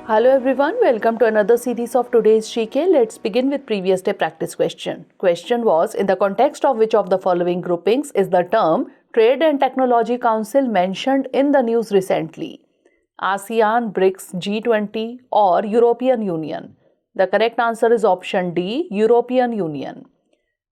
Hello everyone, welcome to another series of today's GK. Let's begin with previous day practice question. Question was, in the context of which of the following groupings is the term Trade and Technology Council mentioned in the news recently? ASEAN, BRICS, G20 or European Union? The correct answer is option D, European Union.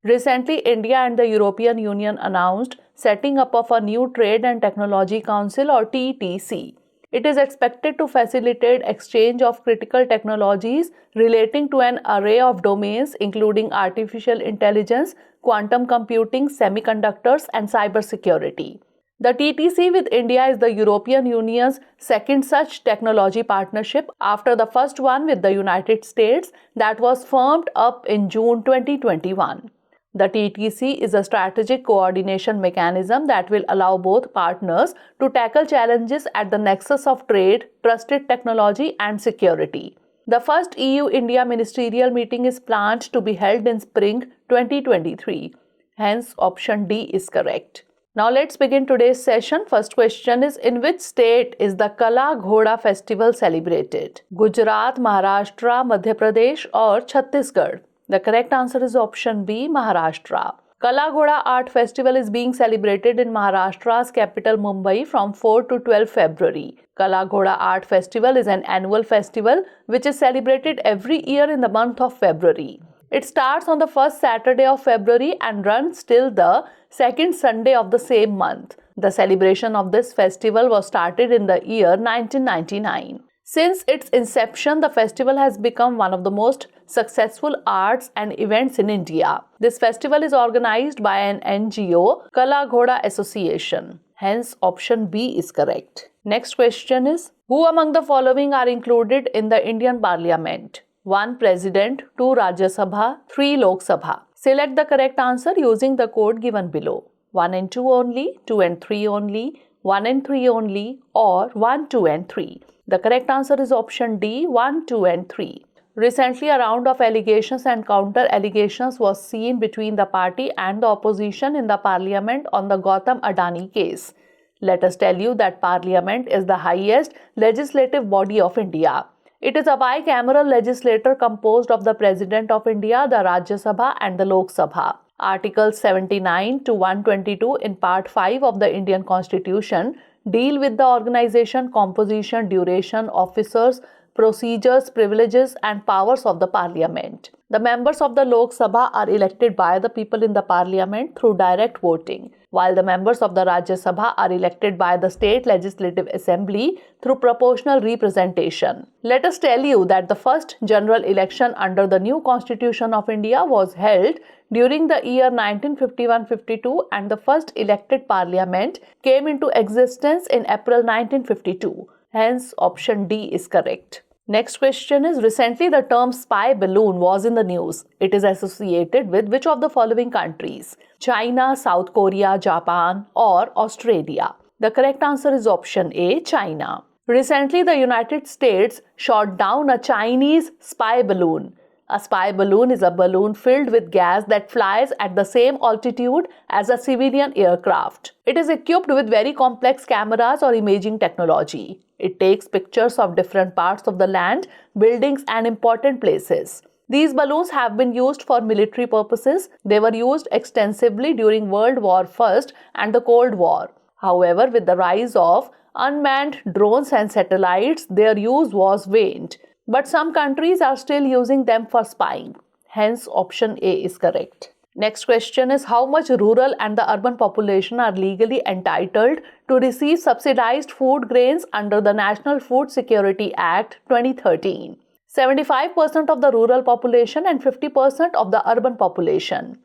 Recently, India and the European Union announced setting up of a new Trade and Technology Council or TTC. It is expected to facilitate exchange of critical technologies relating to an array of domains including artificial intelligence, quantum computing, semiconductors and cybersecurity. The TTC with India is the European Union's second such technology partnership after the first one with the United States that was firmed up in June 2021. The TTC is a strategic coordination mechanism that will allow both partners to tackle challenges at the nexus of trade, trusted technology, and security. The first EU-India ministerial meeting is planned to be held in spring 2023. Hence, option D is correct. Now let's begin today's session. First question is, in which state is the Kala Ghoda festival celebrated? Gujarat, Maharashtra, Madhya Pradesh or Chhattisgarh? The correct answer is option B, Maharashtra. Kala Ghoda Art Festival is being celebrated in Maharashtra's capital Mumbai from 4 to 12 February. Kala Ghoda Art Festival is an annual festival which is celebrated every year in the month of February. It starts on the first Saturday of February and runs till the second Sunday of the same month. The celebration of this festival was started in the year 1999. Since its inception, the festival has become one of the most successful arts and events in India. This festival is organized by an NGO, Kala Ghoda Association. Hence, option B is correct. Next question is, who among the following are included in the Indian Parliament? 1 President, 2 Rajya Sabha, 3 Lok Sabha. Select the correct answer using the code given below. 1 and 2 only, 2 and 3 only, 1 and 3 only, or 1, 2 and 3. The correct answer is option D, 1, 2 and 3. Recently, a round of allegations and counter-allegations was seen between the party and the opposition in the parliament on the Gautam Adani case. Let us tell you that parliament is the highest legislative body of India. It is a bicameral legislature composed of the President of India, the Rajya Sabha and the Lok Sabha. Articles 79 to 122 in Part 5 of the Indian Constitution deal with the organization, composition, duration, officers, procedures, privileges and powers of the Parliament. The members of the Lok Sabha are elected by the people in the Parliament through direct voting, while the members of the Rajya Sabha are elected by the State Legislative Assembly through proportional representation. Let us tell you that the first general election under the new Constitution of India was held during the year 1951-52 and the first elected parliament came into existence in April 1952. Hence, option D is correct. Next question is, recently the term spy balloon was in the news. It is associated with which of the following countries? China, South Korea, Japan or Australia? The correct answer is option A, China. Recently, the United States shot down a Chinese spy balloon. A spy balloon is a balloon filled with gas that flies at the same altitude as a civilian aircraft. It is equipped with very complex cameras or imaging technology. It takes pictures of different parts of the land, buildings and important places. These balloons have been used for military purposes. They were used extensively during World War I and the Cold War. However, with the rise of unmanned drones and satellites, their use was waned. But some countries are still using them for spying. Hence, option A is correct. Next question is, how much rural and the urban population are legally entitled to receive subsidized food grains under the National Food Security Act 2013? 75% of the rural population and 50% of the urban population.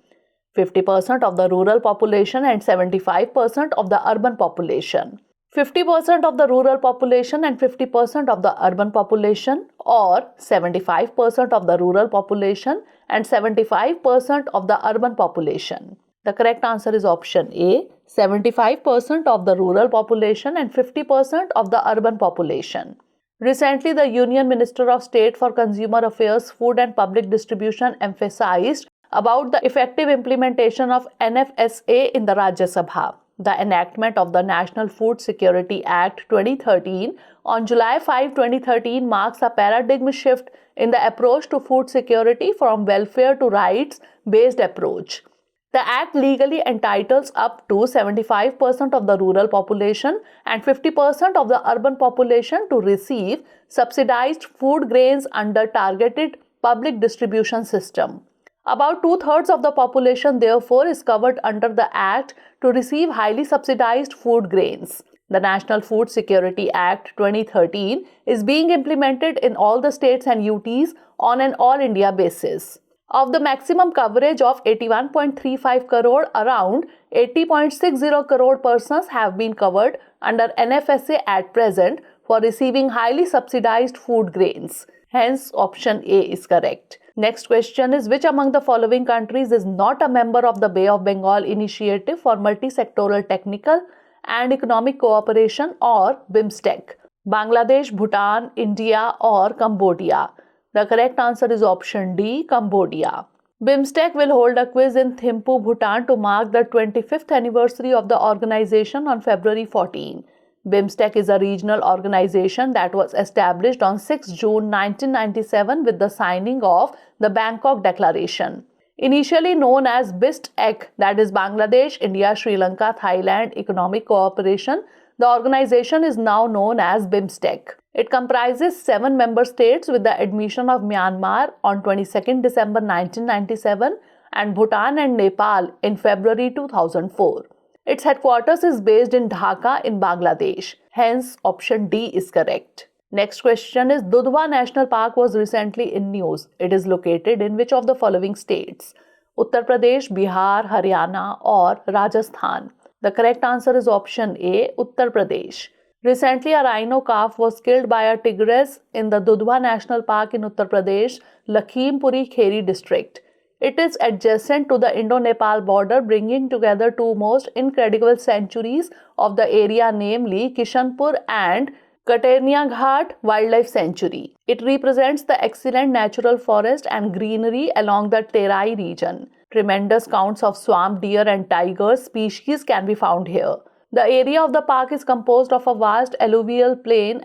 50% of the rural population and 75% of the urban population. 50% of the rural population and 50% of the urban population, or 75% of the rural population and 75% of the urban population. The correct answer is option A, 75% of the rural population and 50% of the urban population. Recently, the Union Minister of State for Consumer Affairs, Food and Public Distribution emphasized about the effective implementation of NFSA in the Rajya Sabha. The enactment of the National Food Security Act 2013 on July 5, 2013 marks a paradigm shift in the approach to food security from welfare to rights-based approach. The Act legally entitles up to 75% of the rural population and 50% of the urban population to receive subsidized food grains under targeted public distribution system. About two-thirds of the population, therefore, is covered under the Act to receive highly subsidized food grains. The National Food Security Act 2013 is being implemented in all the states and UTs on an all-India basis. Of the maximum coverage of 81.35 crore, around 80.60 crore persons have been covered under NFSA at present for receiving highly subsidized food grains. Hence, option A is correct. Next question is, which among the following countries is not a member of the Bay of Bengal Initiative for Multi-Sectoral Technical and Economic Cooperation, or BIMSTEC? Bangladesh, Bhutan, India, or Cambodia? The correct answer is option D, Cambodia. BIMSTEC will hold a quiz in Thimphu, Bhutan to mark the 25th anniversary of the organization on February 14. BIMSTEC is a regional organization that was established on 6 June 1997 with the signing of the Bangkok Declaration. Initially known as BISTEC, that is Bangladesh, India, Sri Lanka, Thailand Economic Cooperation, the organization is now known as BIMSTEC. It comprises 7 member states with the admission of Myanmar on 22 December 1997 and Bhutan and Nepal in February 2004. Its headquarters is based in Dhaka in Bangladesh. Hence, option D is correct. Next question is, Dudhwa National Park was recently in news. It is located in which of the following states? Uttar Pradesh, Bihar, Haryana, or Rajasthan? The correct answer is option A, Uttar Pradesh. Recently, a rhino calf was killed by a tigress in the Dudhwa National Park in Uttar Pradesh, Lakhimpuri Kheri district. It is adjacent to the Indo-Nepal border, bringing together two most incredible sanctuaries of the area, namely Kishanpur and Katernia Ghat Wildlife Sanctuary. It represents the excellent natural forest and greenery along the Terai region. Tremendous counts of swamp deer and tiger species can be found here. The area of the park is composed of a vast alluvial plain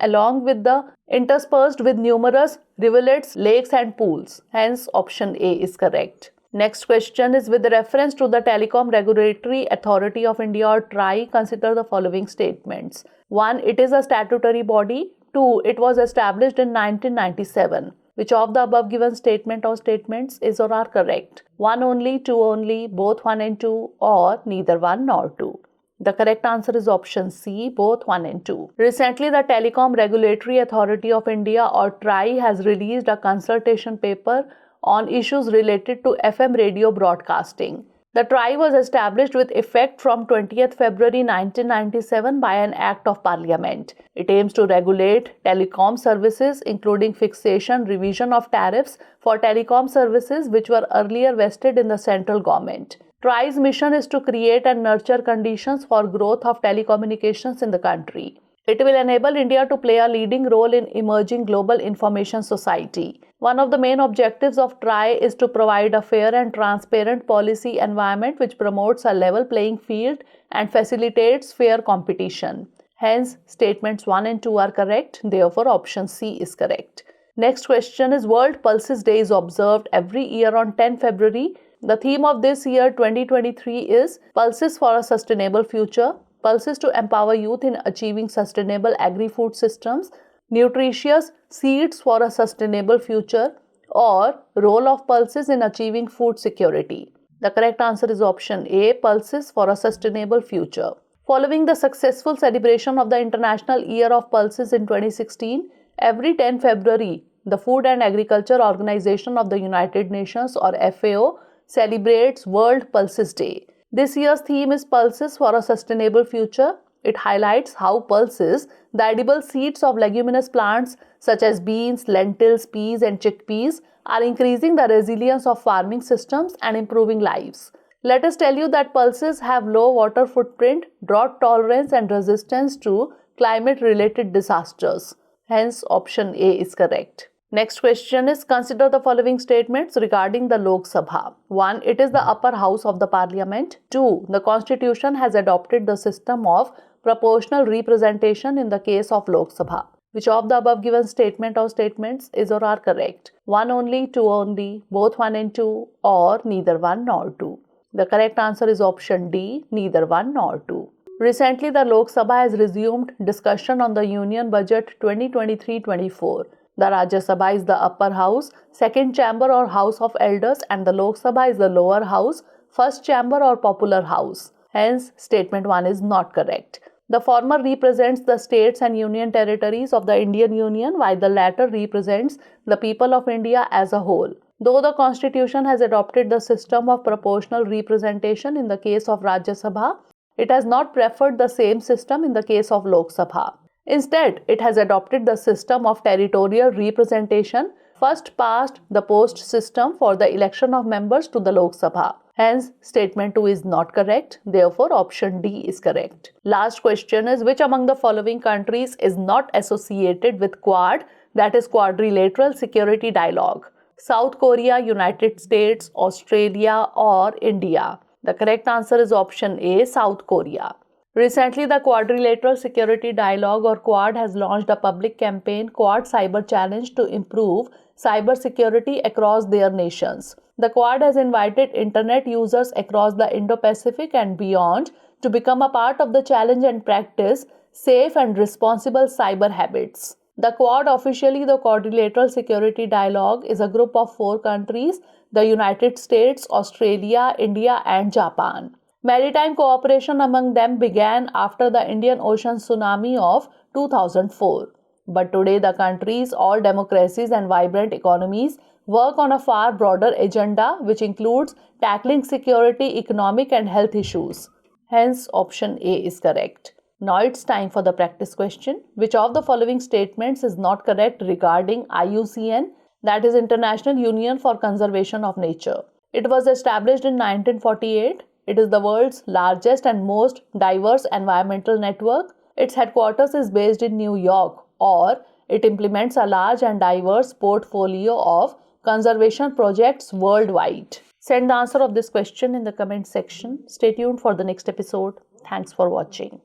interspersed with numerous rivulets, lakes and pools. Hence, option A is correct. Next question is, with reference to the Telecom Regulatory Authority of India, or TRAI, consider the following statements. 1. It is a statutory body. 2. It was established in 1997. Which of the above given statement or statements is or are correct? 1 only, 2 only, both 1 and 2, or neither 1 nor 2? The correct answer is option C, both 1 and 2. Recently, the Telecom Regulatory Authority of India, or TRAI, has released a consultation paper on issues related to FM radio broadcasting. The TRAI was established with effect from 20th February 1997 by an Act of Parliament. It aims to regulate telecom services, including fixation, revision of tariffs for telecom services which were earlier vested in the central government. TRAI's mission is to create and nurture conditions for growth of telecommunications in the country. It will enable India to play a leading role in emerging global information society. One of the main objectives of TRAI is to provide a fair and transparent policy environment which promotes a level playing field and facilitates fair competition. Hence, statements 1 and 2 are correct. Therefore, option C is correct. Next question is, World Pulses Day is observed every year on 10 February. The theme of this year 2023 is Pulses for a Sustainable Future. Pulses to empower youth in achieving sustainable agri-food systems, nutritious seeds for a sustainable future, or role of pulses in achieving food security. The correct answer is option A, Pulses for a Sustainable Future. Following the successful celebration of the International Year of Pulses in 2016, every 10 February, the Food and Agriculture Organization of the United Nations, or FAO, celebrates World Pulses Day. This year's theme is Pulses for a Sustainable Future. It highlights how pulses, the edible seeds of leguminous plants such as beans, lentils, peas and chickpeas, are increasing the resilience of farming systems and improving lives. Let us tell you that pulses have low water footprint, drought tolerance and resistance to climate-related disasters. Hence, option A is correct. Next question is, consider the following statements regarding the Lok Sabha. 1. It is the upper house of the parliament. 2. The constitution has adopted the system of proportional representation in the case of Lok Sabha. Which of the above given statement or statements is or are correct? 1 only, 2 only, both 1 and 2, or neither 1 nor 2. The correct answer is option D, neither 1 nor 2. Recently, the Lok Sabha has resumed discussion on the Union Budget 2023-24. The Rajya Sabha is the upper house, second chamber or house of elders, and the Lok Sabha is the lower house, first chamber or popular house. Hence, statement 1 is not correct. The former represents the states and union territories of the Indian Union, while the latter represents the people of India as a whole. Though the Constitution has adopted the system of proportional representation in the case of Rajya Sabha, it has not preferred the same system in the case of Lok Sabha. Instead, it has adopted the system of territorial representation, first past the post system for the election of members to the Lok Sabha. Hence, statement 2 is not correct. Therefore, option D is correct. Last question is, which among the following countries is not associated with Quad, that is Quadrilateral Security Dialogue? South Korea, United States, Australia, or India? The correct answer is option A, South Korea. Recently, the Quadrilateral Security Dialogue or Quad has launched a public campaign, Quad Cyber Challenge, to improve cyber security across their nations. The Quad has invited internet users across the Indo-Pacific and beyond to become a part of the challenge and practice safe and responsible cyber habits. The Quad, officially the Quadrilateral Security Dialogue, is a group of 4 countries, the United States, Australia, India, and Japan. Maritime cooperation among them began after the Indian Ocean tsunami of 2004. But today the countries, all democracies and vibrant economies, work on a far broader agenda which includes tackling security, economic and health issues. Hence, option A is correct. Now it's time for the practice question. Which of the following statements is not correct regarding IUCN, that is International Union for Conservation of Nature? It was established in 1948. It is the world's largest and most diverse environmental network. Its headquarters is based in New York, or it implements a large and diverse portfolio of conservation projects worldwide. Send the answer of this question in the comment section. Stay tuned for the next episode. Thanks for watching.